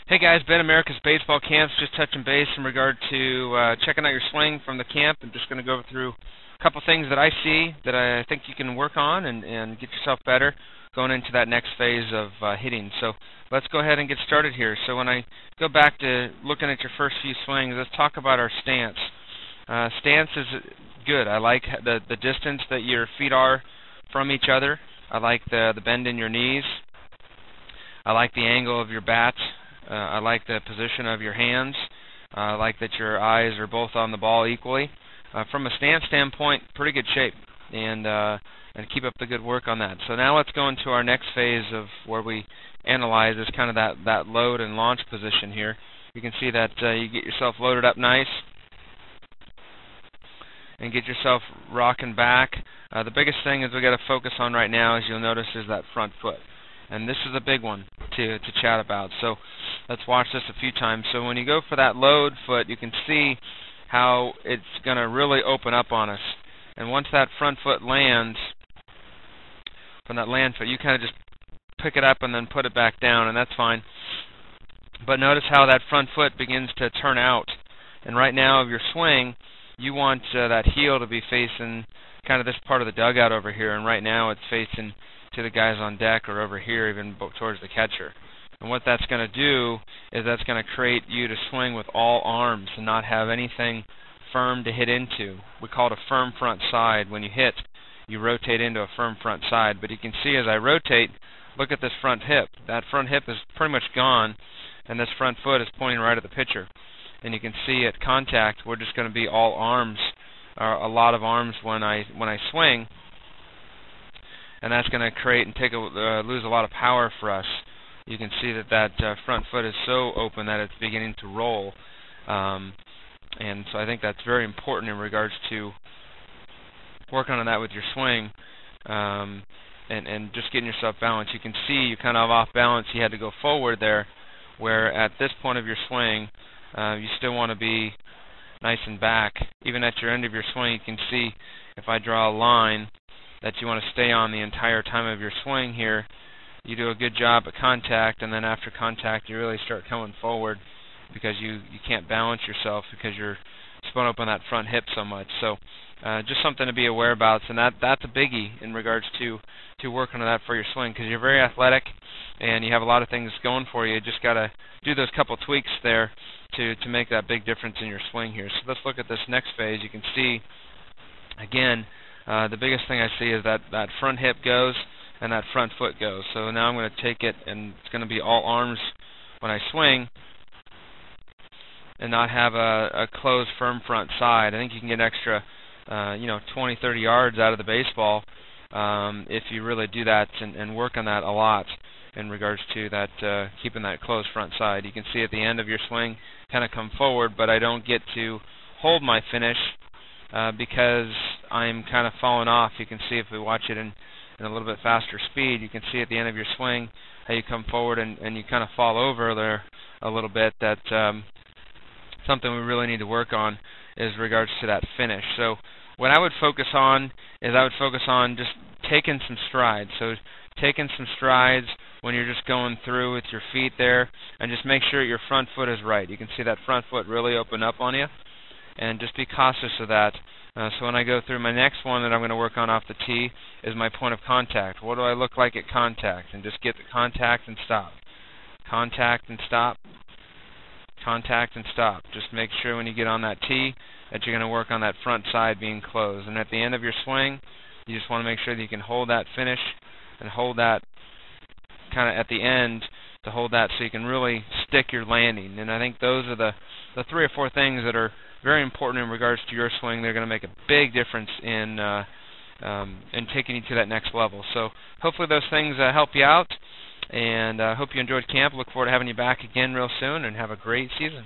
Hey guys, Ben, America's Baseball Camps, just touching base in regard to checking out your swing from the camp. I'm just going to go through a couple things that I see that I think you can work on and get yourself better going into that next phase of hitting. So let's go ahead and get started here. So when I go back to looking at your first few swings, let's talk about our stance. Stance is good. I like the distance that your feet are from each other. I like the bend in your knees. I like the angle of your bat. I like the position of your hands. I like that your eyes are both on the ball equally. From a stance standpoint, pretty good shape, and keep up the good work on that. So now let's go into our next phase of where we analyze is kind of that load and launch position here. You can see that you get yourself loaded up nice and get yourself rocking back. The biggest thing is we got to focus on right now, as you'll notice, is that front foot. And this is a big one to chat about. So let's watch this a few times. So when you go for that load foot, you can see how it's going to really open up on us. And once that front foot lands, from that land foot, you kind of just pick it up and then put it back down, and that's fine. But notice how that front foot begins to turn out. And right now of your swing, you want that heel to be facing kind of this part of the dugout over here, and right now it's facing to the guys on deck or over here, even towards the catcher. And what that's going to do is that's going to create you to swing with all arms and not have anything firm to hit into. We call it a firm front side. When you hit, you rotate into a firm front side. But you can see as I rotate, look at this front hip. That front hip is pretty much gone, and this front foot is pointing right at the pitcher. And you can see at contact, we're just going to be all arms, or a lot of arms when I swing. And that's going to create and lose a lot of power for us. You can see that front foot is so open that it's beginning to roll. And so I think that's very important in regards to working on that with your swing and just getting yourself balanced. You can see you kind of off balance. You had to go forward there, where at this point of your swing, you still want to be nice and back. Even at your end of your swing, you can see if I draw a line that you want to stay on the entire time of your swing here. You do a good job at contact, and then after contact you really start coming forward because you can't balance yourself because you're spun open that front hip so much. So just something to be aware about, and that's a biggie in regards to working on that for your swing, because you're very athletic and you have a lot of things going for you. You just got to do those couple tweaks there to make that big difference in your swing here. So let's look at this next phase. You can see, again, the biggest thing I see is that front hip goes and that front foot goes. So now I'm going to take it, and it's going to be all arms when I swing and not have a closed, firm front side. I think you can get extra 20, 30 yards out of the baseball if you really do that and work on that a lot in regards to that keeping that closed front side. You can see at the end of your swing kind of come forward, but I don't get to hold my finish because I'm kind of falling off. You can see if we watch it in a little bit faster speed, you can see at the end of your swing how you come forward and you kind of fall over there a little bit. That something we really need to work on is regards to that finish. So what I would focus on is just taking some strides. So taking some strides when you're just going through with your feet there, and just make sure your front foot is right. You can see that front foot really open up on you, and just be cautious of that. So when I go through my next one that I'm going to work on off the tee is my point of contact. What do I look like at contact? And just get the contact and stop. Contact and stop. Contact and stop. Just make sure when you get on that tee that you're going to work on that front side being closed. And at the end of your swing, you just want to make sure that you can hold that finish and hold that kind of at the end to hold that so you can really stick your landing. And I think those are the 3 or 4 things that are very important in regards to your swing. They're going to make a big difference in taking you to that next level. So hopefully those things help you out, and hope you enjoyed camp. Look forward to having you back again real soon, and have a great season.